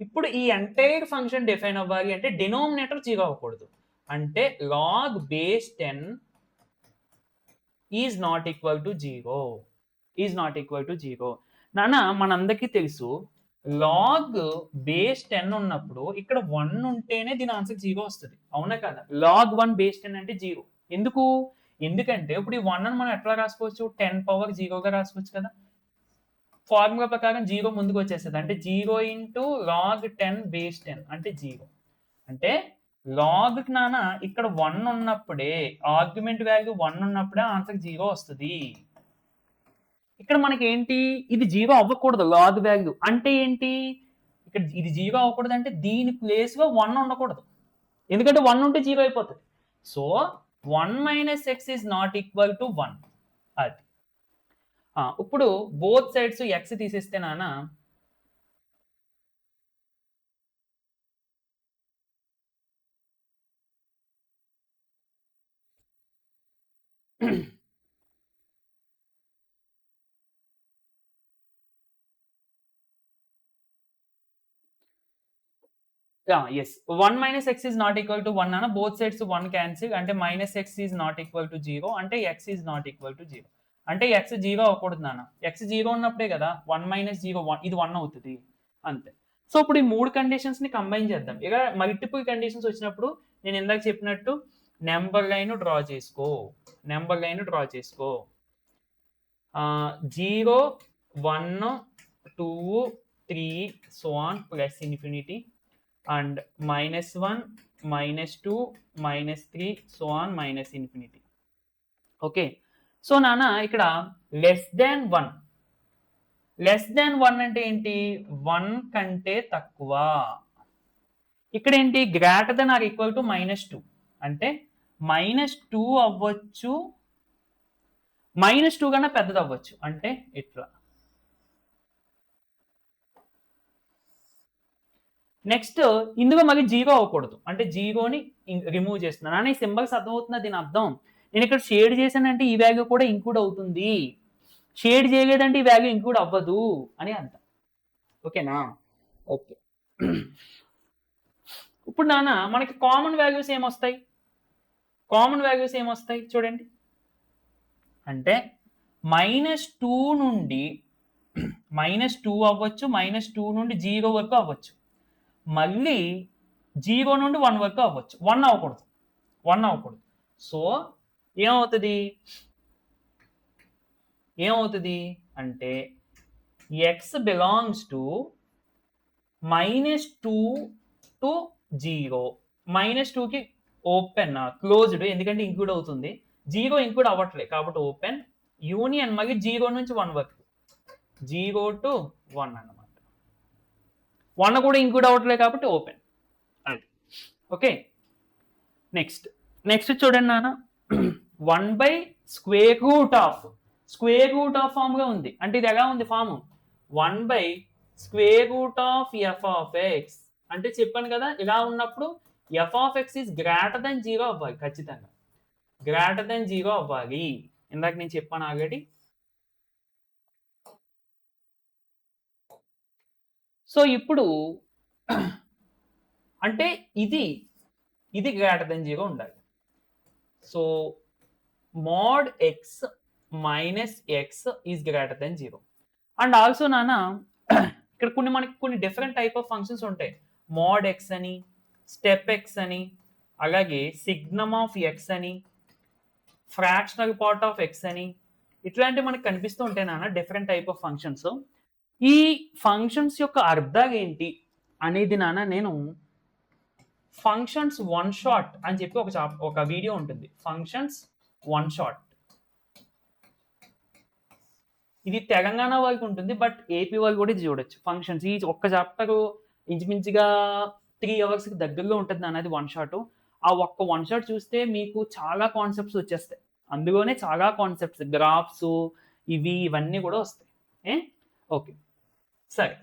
[SPEAKER 1] ఇప్పుడు ఈ ఎంటైర్ ఫంక్షన్ డిఫైన్ అవ్వాలి అంటే డినోమినేటర్ 0 అవ్వకూడదు. అంటే log base 10 is not equal to 0. నాన్న మనందరికీ తెలుసు లాగ్ బేస్ 10 ఉన్నప్పుడు ఇక్కడ 1 ఉంటేనే దీని ఆన్సర్ 0 వస్తుంది, అవునా కదా. లాగ్ 1 బేస్ 10 అంటే 0. ఎందుకంటే ఇప్పుడు ఈ 1 మనం ఎట్లా రాసుకోవచ్చు, 10⁻0గా రాసుకోవచ్చు కదా. ఫార్ములా ప్రకారం 0 ముందుకు వచ్చేస్తుంది. అంటే 0 × log 10 బేస్ 10 అంటే 0. అంటే లాగ్ నాన్న ఇక్కడ 1 ఉన్నప్పుడే, ఆర్గ్యుమెంట్ వాల్యూ 1 ఉన్నప్పుడే ఆన్సర్ 0 వస్తుంది. ఇక్కడ మనకి ఏంటి, ఇది 0 అవ్వకూడదు లాగ్ వాల్యూ. అంటే ఏంటి, ఇక్కడ ఇది 0 అవ్వకూడదు అంటే దీని ప్లేస్ లో 1 ఉండకూడదు. ఎందుకంటే 1 ఉంటే 0 అయిపోతుంది. So 1 - x is not equal to 1. అది ఇప్పుడు బోత్ సైడ్స్ x తీసేస్తే నాన్న yes 1 - x is not equal to 1 అన్న both sides 1 cancel అంటే -x is not equal to 0 అంటే x is not equal to 0 అంటే x 0 అవ్వకూడదు నాన్న. x 0 ఉన్నప్పుడే కదా 1 - 0 ఇది 1 అవుతుంది అంతే. సో ఇప్పుడు ఈ 3 కండిషన్స్ ని కంబైన్ చేద్దాం. ఇక మల్టిపుల్ కండిషన్స్ వచ్చినప్పుడు నేను ఇందాక చెప్పినట్టు నెంబర్ లైన్ డ్రా చేసుకో. 0 1 2 3 so on plus infinity and -1 -2 -3 so on minus infinity. Okay. So నాన్న ఇక్కడ లెస్ దాన్ 1 అంటే ఏంటి, 1 కంటే తక్కువ. ఇక్కడ ఏంటి, greater than or equal to -2 అంటే -2 అవ్వచ్చు, -2 కన్నా పెద్దది అవ్వచ్చు. అంటే ఇట్లా. నెక్స్ట్ ఇందులో మళ్ళీ 0 అవ్వకూడదు, అంటే 0ని రిమూవ్ చేస్తున్నాను. అని సింబల్స్ అర్థమవుతున్నా దీని అర్థం. నేను ఇక్కడ షేడ్ చేశానంటే ఈ వాల్యూ కూడా ఇంక్లూడ్ అవుతుంది, షేడ్ చేయలేదంటే ఈ వాల్యూ ఇంక్లూడ్ అవ్వదు అని అర్థం. ఓకేనా. ఓకే. ఇప్పుడు నాన్న మనకి కామన్ వాల్యూస్ ఏమొస్తాయి చూడండి. అంటే -2 నుండి -2 అవ్వచ్చు, -2 నుండి 0 వరకు అవ్వచ్చు, మళ్ళీ 0 నుండి 1 వరకు అవ్వచ్చు. 1 అవ్వకూడదు, 1 అవ్వకూడదు. సో ఏమవుతుంది అంటే x బిలాంగ్స్ టు -2 టు 0. -2కి ఓపెన్ క్లోజ్డ్, ఎందుకంటే ఇంక్లూడ్ అవుతుంది. 0 ఇంక్లూడ్ అవ్వట్లేదు కాబట్టి ఓపెన్ యూనియన్ మళ్ళీ 0 నుంచి 1 వరకు, 0 టు 1 అన్నమాట. 1 కూడా ఇంక్లూడ్ అవ్వట్లేదు కాబట్టి ఓపెన్. అది ఓకే. నెక్స్ట్ చూడండి నాన్న, 1/√ఆఫ్ ఫామ్గా ఉంది. అంటే ఇది ఎలా ఉంది ఫామ్? 1/√f of x. అంటే చెప్పాను కదా, ఇలా ఉన్నప్పుడు f of x is greater than 0 అవ్వాలి, ఖచ్చితంగా గ్రేటర్ దెన్ 0 అవ్వాలి. ఇందాక నేను చెప్పాను ఆల్రెడీ. సో ఇప్పుడు అంటే ఇది గ్రేటర్ దెన్ 0 ఉండాలి. So mod x minus x is greater than 0. And also నాన్న ఇక్కడ మనకి కొన్ని డిఫరెంట్ టైప్ ఆఫ్ ఫంక్షన్స్ ఉంటాయి. mod x అని, స్టెప్ x అని, అలాగే సిగ్నమ్ ఆఫ్ x అని, ఫ్రాక్షనల్ పార్ట్ ఆఫ్ x అని, ఇట్లాంటివి మనకి కనిపిస్తూ ఉంటాయి నాన్న డిఫరెంట్ టైప్ ఆఫ్ ఫంక్షన్స్. ఈ ఫంక్షన్స్ యొక్క అర్థాలు ఏంటి అనేది నాన్న నేను ఫంక్షన్స్ వన్ షాట్ అని చెప్పి ఒక వీడియో ఉంటుంది, ఫంక్షన్స్ వన్ షాట్. ఇది తెలంగాణ వాళ్ళకి ఉంటుంది, బట్ ఏపీ వాళ్ళు కూడా ఇది చూడొచ్చు. ఫంక్షన్స్ ఈ ఒక్క చాప్టర్ ఇంచుమించుగా 3 అవర్స్కి దగ్గరలో ఉంటుంది అన్నది వన్ షాట్. ఆ ఒక్క వన్ షాట్ చూస్తే మీకు చాలా కాన్సెప్ట్స్ వచ్చేస్తాయి. అందులోనే చాలా కాన్సెప్ట్స్, గ్రాఫ్స్, ఇవన్నీ కూడా వస్తాయి. ఓకే సరే.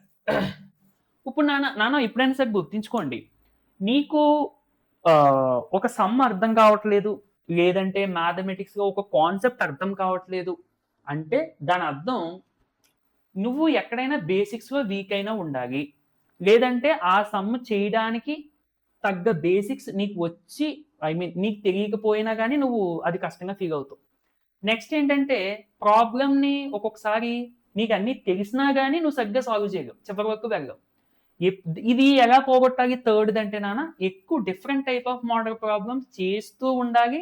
[SPEAKER 1] ఇప్పుడు నాన్న ఎప్పుడైనా సరే గుర్తించుకోండి, నీకు ఒక సమ్ అర్థం కావట్లేదు, లేదంటే మ్యాథమెటిక్స్గా ఒక కాన్సెప్ట్ అర్థం కావట్లేదు అంటే దాని అర్థం నువ్వు ఎక్కడైనా బేసిక్స్లో వీక్ అయినా ఉండాలి, లేదంటే ఆ సమ్ చేయడానికి తగ్గ బేసిక్స్ నీకు వచ్చి నీకు తెలియకపోయినా కానీ నువ్వు అది కష్టంగా ఫీల్ అవుతావు. నెక్స్ట్ ఏంటంటే ప్రాబ్లమ్ని ఒక్కొక్కసారి నీకు అన్నీ తెలిసినా కానీ నువ్వు సరిగ్గా సాల్వ్ చేయలేవు, చివరి వరకు వెళ్ళవు. ఇది ఎలా పోగొట్టాలి? థర్డ్ అంటే నాన్న ఎక్కువ different type of model problems చేస్తూ ఉండాలి.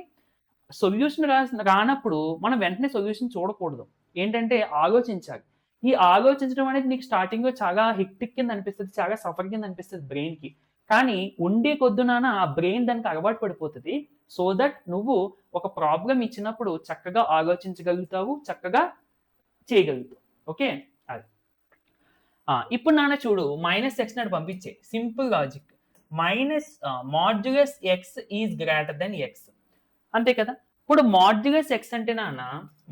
[SPEAKER 1] సొల్యూషన్ రానప్పుడు మనం వెంటనే సొల్యూషన్ చూడకూడదు, ఏంటంటే ఆలోచించాలి. ఈ ఆలోచించడం అనేది నీకు స్టార్టింగ్లో చాలా హెక్టిక్ కింద అనిపిస్తుంది, చాలా సఫర్ కింద అనిపిస్తుంది బ్రెయిన్కి. కానీ ఉండే కొద్దునాన ఆ బ్రెయిన్ దానికి అలవాటు పడిపోతుంది. సో దట్ నువ్వు ఒక ప్రాబ్లం ఇచ్చినప్పుడు చక్కగా ఆలోచించగలుగుతావు, చక్కగా చేయగలుగుతావు. ఓకే అది. ఇప్పుడు నాన్న చూడు, -x నాడు పంపించే simple logic, modulus x is greater then x, అంతే కదా. ఇప్పుడు మాడ్యులస్ x అంటే నాన్న,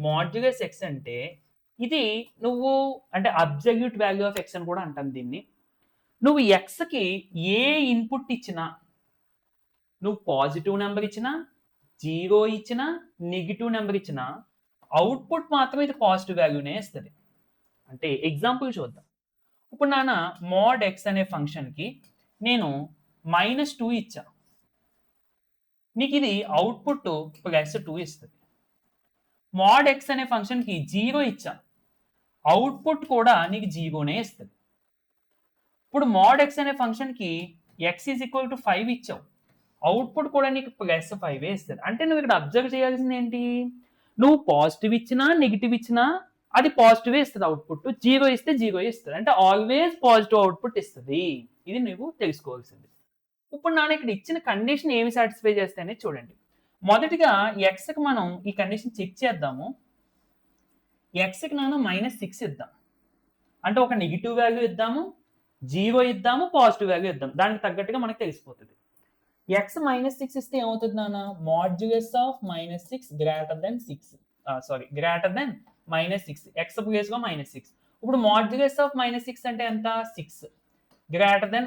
[SPEAKER 1] మాడ్యులస్ x అంటే ఇది నువ్వు అంటే అబ్సల్యూట్ వాల్యూ ఆఫ్ x అని కూడా అంటాం దీన్ని. నువ్వు xకి ఏ ఇన్పుట్ ఇచ్చినా, నువ్వు పాజిటివ్ నెంబర్ ఇచ్చినా, 0 ఇచ్చినా, నెగిటివ్ నెంబర్ ఇచ్చినా, అవుట్పుట్ మాత్రం ఇది పాజిటివ్ వాల్యూనే ఇస్తుంది. అంటే ఎగ్జాంపుల్ చూద్దాం. ఇప్పుడు నాన్న mod x అనే ఫంక్షన్కి నేను -2 ఇచ్చా, నీకు ఇది అవుట్పుట్ +2 ఇస్తుంది. mod x అనే ఫంక్షన్కి 0 ఇచ్చా, అవుట్పుట్ కూడా నీకు 0నే ఇస్తుంది. ఇప్పుడు mod x అనే ఫంక్షన్కి x ఈజ్ ఈక్వల్ టు 5 ఇచ్చావు, అవుట్పుట్ కూడా నీకు +5 ఇస్తుంది. అంటే నువ్వు ఇక్కడ అబ్జర్వ్ చేయాల్సింది ఏంటి, నువ్వు పాజిటివ్ ఇచ్చినా నెగిటివ్ ఇచ్చినా అది పాజిటివ్ ఇస్తుంది అవుట్పుట్, 0 ఇస్తే 0 ఇస్తుంది. అంటే ఆల్వేస్ పాజిటివ్ అవుట్పుట్ ఇస్తుంది. ఇది నువ్వు తెలుసుకోవాల్సింది. ఇప్పుడు నాన్న ఇక్కడ ఇచ్చిన కండిషన్ ఏమి సాటిస్ఫై చేస్తాయని చూడండి. మొదటిగా ఎక్స్కి మనం ఈ కండిషన్ చెక్ చేద్దాము. ఎక్స్కి నాన్న -6 ఇద్దాం, అంటే ఒక నెగిటివ్ వాల్యూ ఇద్దాము, 0 ఇద్దాము, పాజిటివ్ వాల్యూ ఇద్దాం, దానికి తగ్గట్టుగా మనకు తెలిసిపోతుంది. ఎక్స్ -6 ఇస్తే ఏమవుతుంది నాన్న, modulus of -6 greater than -6, X ప్లేస్లో -6. ఇప్పుడు మాడ్యులస్ ఆఫ్ -6 అంటే ఎంత, 6 గ్రేటర్ దెన్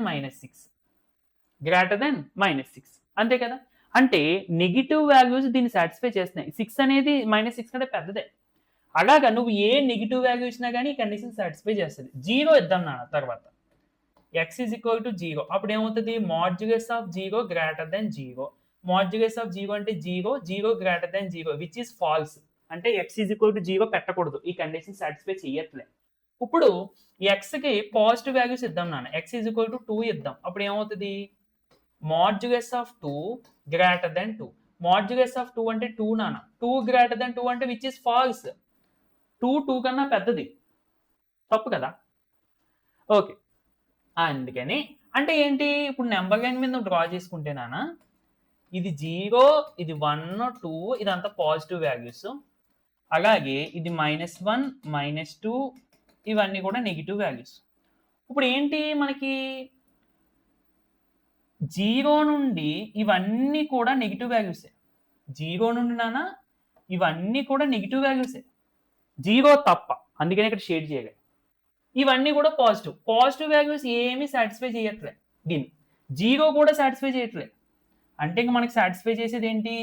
[SPEAKER 1] -6, అంతే కదా. అంటే నెగిటివ్ వాల్యూస్ దీన్ని సాటిస్ఫై చేస్తున్నాయి. 6 అనేది -6 కంటే పెద్దదే. అలాగా నువ్వు ఏ నెగిటివ్ వాల్యూ ఇచ్చినా కానీ ఈ కండిషన్ సాటిస్ఫై చేస్తుంది. 0 ఇద్దాం నాన్న తర్వాత, x ఈజ్ ఈక్వల్ టు 0. అప్పుడు ఏమవుతుంది, modulus of 0 greater than 0. Modulus of 0 అంటే 0 greater than 0 which is false. అంటే ఎక్స్ ఈజ్ ఈక్వల్ టు 0 పెట్టకూడదు, ఈ కండిషన్ సాటిస్ఫై చేయట్లే. ఇప్పుడు ఎక్స్కి పాజిటివ్ వాల్యూస్ ఇద్దాం నాన్న, ఎక్స్ ఈజ్ ఈక్వల్ టు 2 ఇద్దాం. అప్పుడు ఏమవుతుంది, modulus of 2 greater then 2. Modulus of 2 అంటే 2 నాన్న, 2 గ్రేటర్ దెన్ 2 అంటే విచ్ ఇస్ ఫాల్స్. 2 కన్నా పెద్దది, తప్పు కదా. ఓకే, అందుకని అంటే ఏంటి, ఇప్పుడు నెంబర్ లైన్ మీద డ్రా చేసుకుంటే నాన్న, ఇది 0, ఇది 1, 2 ఇదంతా పాజిటివ్ వాల్యూస్. అలాగే ఇది -1, -2 ఇవన్నీ కూడా నెగిటివ్ వాల్యూస్. ఇప్పుడు ఏంటి మనకి 0 నుండి ఇవన్నీ కూడా నెగిటివ్ వాల్యూసే. 0 నుండి నాన్న ఇవన్నీ కూడా నెగిటివ్ వాల్యూసే, 0 తప్ప, అందుకని ఇక్కడ షేడ్ చేయలేదు. ఇవన్నీ కూడా పాజిటివ్. పాజిటివ్ వాల్యూస్ ఏమీ సాటిస్ఫై చేయట్లే దీన్ని, 0 కూడా సాటిస్ఫై చేయట్లే. అంటే ఇంక మనకి సాటిస్ఫై చేసేది ఏంటి,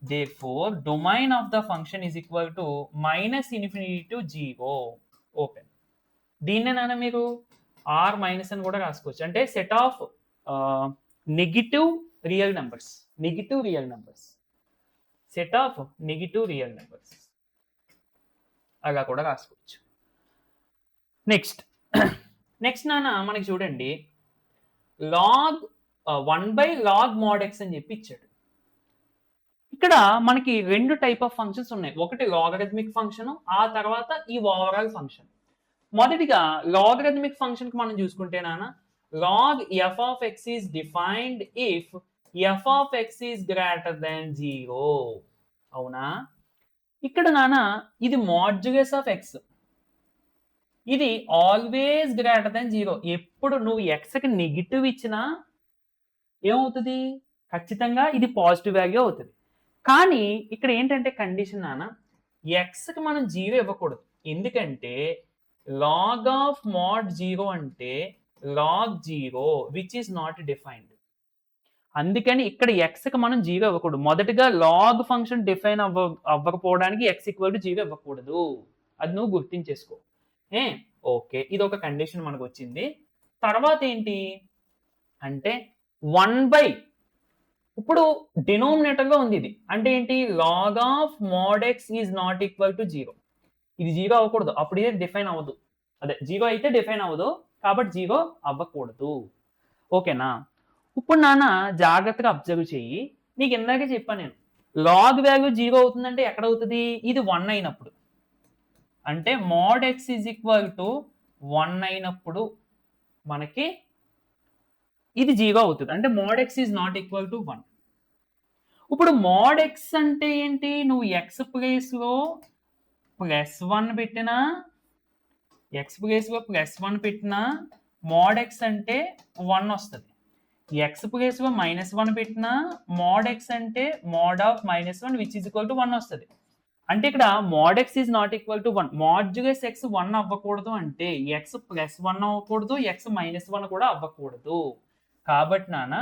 [SPEAKER 1] therefore domain of the function is equal to -∞ to 0 open. దీన్నే నాన్న మీరు ఆర్ మైనస్ అని కూడా రాసుకోవచ్చు, అంటే set of negative real numbers, set of negative real numbers అలా కూడా రాసుకోవచ్చు. నెక్స్ట్ నాన్న మనకి చూడండి, log 1/log mod x అని చెప్పి ఇచ్చాడు. ఇక్కడ మనకి 2 టైప్ ఆఫ్ ఫంక్షన్స్ ఉన్నాయి, ఒకటి లాగరిథమిక్ ఫంక్షన్, ఆ తర్వాత ఈ ఓవరాల్ ఫంక్షన్. మొదటిగా లాగరిథమిక్ ఫంక్షన్ కి మనం చూసుకుంటే నాన్న, log f of x is defined if f of x is greater than 0. అవునా, ఇక్కడ నాన్న ఇది మాడ్యులస్ ఆఫ్ x, ఇది ఆల్వేస్ గ్రేటర్ దెన్ 0. ఎప్పుడు నువ్వు ఎక్స్కి నెగిటివ్ ఇచ్చినా ఏమవుతుంది, ఖచ్చితంగా ఇది పాజిటివ్ వాల్యూ అవుతుంది. కానీ ఇక్కడ ఏంటంటే కండిషన్ నాన్న, ఎక్స్కి మనం 0 ఇవ్వకూడదు, ఎందుకంటే log ఆఫ్ mod 0 అంటే log 0 which is not defined. అందుకని ఇక్కడ ఎక్స్కి మనం 0 ఇవ్వకూడదు. మొదటిగా లాగ్ ఫంక్షన్ డిఫైన్ అవ్వకపోవడానికి x ఈక్వల్ టు 0 ఇవ్వకూడదు, అది నువ్వు గుర్తించేసుకో. ఓకే, ఇది ఒక కండిషన్ మనకు వచ్చింది. తర్వాత ఏంటి అంటే 1/, ఇప్పుడు డినోమినేటర్గా ఉంది ఇది, అంటే ఏంటి, log of mod x is not equal to 0. ఇది 0 అవ్వకూడదు, అప్పుడు ఇది డిఫైన్ అవ్వదు. అదే 0 అయితే డిఫైన్ అవ్వదు, కాబట్టి 0 అవ్వకూడదు. ఓకేనా. ఇప్పుడు నాన్న జాగ్రత్తగా అబ్జర్వ్ చెయ్యి, నీకు ఇందాకే చెప్పాను నేను, లాగ్ వాల్యూ 0 అవుతుందంటే ఎక్కడ అవుతుంది, ఇది 1 అయినప్పుడు. అంటే mod x is equal to 1 అయినప్పుడు మనకి ఇది 0 అవుతుంది, అంటే mod x is not equal to 1. ఇప్పుడు mod x అంటే ఏంటి, నువ్వు x ప్లేస్లో +1 పెట్టినా, పెట్టినా mod x అంటే 1 వస్తుంది. x ప్లేస్లో -1 పెట్టినా mod x అంటే mod of -1 which is equal to 1 వస్తుంది. అంటే ఇక్కడ mod x is not equal to 1, modulus x 1 అవ్వకూడదు అంటే x +1 అవ్వకూడదు, x -1 కూడా అవ్వకూడదు. కాబట్టి నాన్న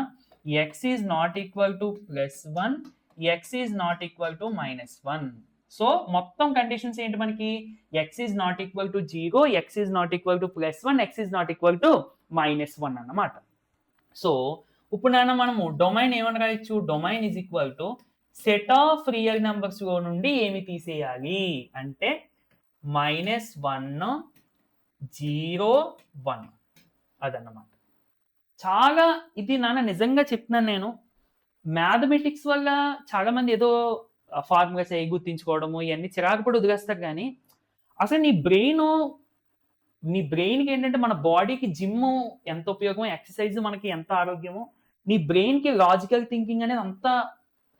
[SPEAKER 1] x is not equal to +1, x is not equal to -1. So మొత్తం కండిషన్స్ ఏంటి మనకి, x is not equal to 0, x is not equal to +1, x is not equal to -1 అన్నమాట. సో ఇప్పుడు నాన్న మనము డొమైన్ ఏమని రాయొచ్చు, domain is equal to set of real numbers లో నుండి ఏమి తీసేయాలి అంటే -1, 0, 1 అదన్నమాట. చాలా ఇది నాన్న నిజంగా చెప్తున్నాను నేను, మ్యాథమెటిక్స్ వల్ల చాలా మంది ఏదో ఫార్ములాస్ అవి గుర్తించుకోవడము ఇవన్నీ చిరాకు పడి వదిలేస్తారు, కానీ అసలు నీ బ్రెయిన్కి ఏంటంటే, మన బాడీకి జిమ్ ఎంత ఉపయోగమో, ఎక్సర్సైజ్ మనకి ఎంత ఆరోగ్యమో, నీ బ్రెయిన్కి లాజికల్ థింకింగ్ అనేది అంతా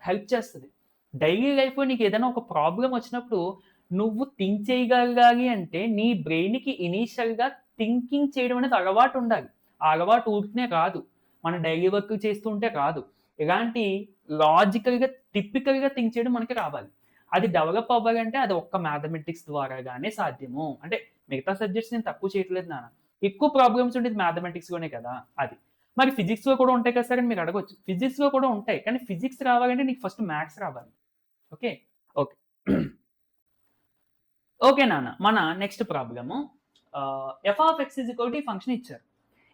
[SPEAKER 1] హెల్ప్ చేస్తుంది. డైలీ లైఫ్లో నీకు ఏదైనా ఒక ప్రాబ్లం వచ్చినప్పుడు నువ్వు థింక్ చేయగలగాలి అంటే నీ బ్రెయిన్కి ఇనీషియల్గా థింకింగ్ చేయడం అనేది అలవాటు ఉండాలి. ఆ అలవాటు ఊరికనే రాదు, మన డైలీ వర్క్ చేస్తూ ఉంటే రాదు. ఇలాంటి లాజికల్గా టిపికల్గా థింక్ చేయడం మనకి రావాలి. అది డెవలప్ అవ్వాలంటే అది ఒక్క మ్యాథమెటిక్స్ ద్వారాగానే సాధ్యము. అంటే మిగతా సబ్జెక్ట్స్ నేను తక్కువ చేయట్లేదు నాన్న, ఎక్కువ ప్రాబ్లమ్స్ ఉండేది మ్యాథమెటిక్స్లోనే కదా. అది మరి ఫిజిక్స్లో కూడా ఉంటాయి కదా సార్ అని మీరు అడగొచ్చు, ఫిజిక్స్లో కూడా ఉంటాయి, కానీ ఫిజిక్స్ రావాలంటే నీకు ఫస్ట్ మ్యాథ్స్ రావాలి. ఓకే ఓకే ఓకే నాన్న, మన next problem F of x is equal to function ఇచ్చారు.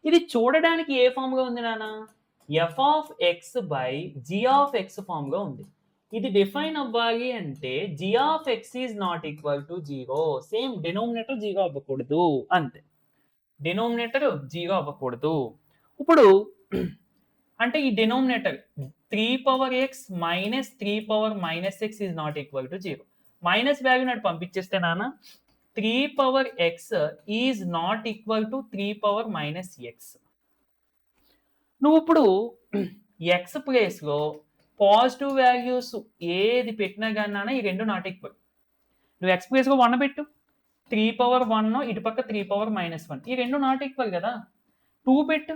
[SPEAKER 1] ఇది చూడడానికి ఏ ఫామ్గా ఉంది నాన్న, f of x by g of x ఫామ్లో ఉంది. ఇది డిఫైన్ అవ్వాలి అంటే g of x is not equal to 0. Same denominator 0 అవ్వకూడదు అంతే. డినోమినేటర్ 0 అవ్వకూడదు. ఇప్పుడు అంటే ఈ denominator 3 power X minus 3 power minus X is not equal to 0. Minus value నాటి పంపించేస్తే నాన్న 3 power X is not equal to 3 power minus X. నువ్వు ఇప్పుడు ఎక్స్ ప్లేస్లో పాజిటివ్ వాల్యూస్ ఏది పెట్టినా కానీ ఈ రెండు నాట్ ఈక్వల్. నువ్వు ఎక్స్ ప్లేస్లో 1 పెట్టు, 3 పవర్ 1 ఇటు పక్క 3 పవర్ మైనస్ 1, ఈ రెండు నాట్ ఈక్వల్ కదా. 2 పెట్టు,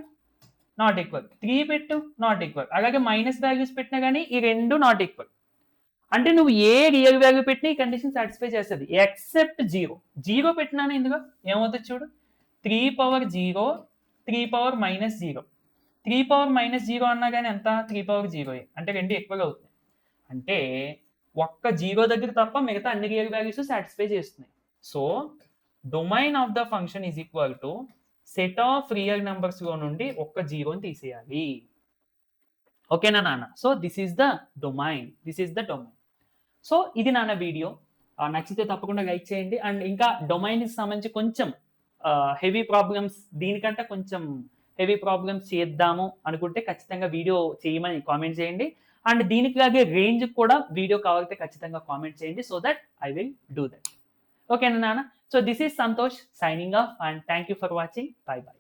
[SPEAKER 1] నాట్ ఈక్వల్. 3 పెట్టు, నాట్ ఈక్వల్. అలాగే మైనస్ వాల్యూస్ పెట్టినా కానీ ఈ రెండు నాట్ ఈక్వల్. అంటే నువ్వు ఏ రియల్ వాల్యూ పెట్టినా ఈ కండిషన్ సాటిస్ఫై చేస్తుంది ఎక్సెప్ట్ 0. 0 పెట్టినాను ఇందులో ఏమవుతుంది చూడు, 3 power 0, 3 power minus 0. 3 power minus 0 అన్నా కానీ ఎంత, 3 పవర్ 0, అంటే రెండు ఎక్కువగా అవుతుంది. అంటే ఒక్క 0 దగ్గర తప్ప మిగతా అన్ని రియల్ వాల్యూస్ సాటిస్ఫై చేస్తున్నాయి. So domain of the function is equal to set of real numbers లో నుండి ఒక్క 0ని తీసేయాలి. ఓకేనా నాన్న? So this is the domain. So ఇది నాన్న వీడియో. నచ్చితే తప్పకుండా లైక్ చేయండి. అండ్ ఇంకా డొమైన్కి సంబంధించి కొంచెం హెవీ ప్రాబ్లమ్స్, దీనికంటే కొంచెం హెవీ ప్రాబ్లమ్స్ చేద్దాము అనుకుంటే ఖచ్చితంగా వీడియో చేయమని కామెంట్ చేయండి. అండ్ దీనికి లాగే రేంజ్ కూడా వీడియో కావాలంటే ఖచ్చితంగా కామెంట్ చేయండి. So that I will do that. ఓకేనా నాన్న? So this is Santosh signing off and thank you for watching. By by.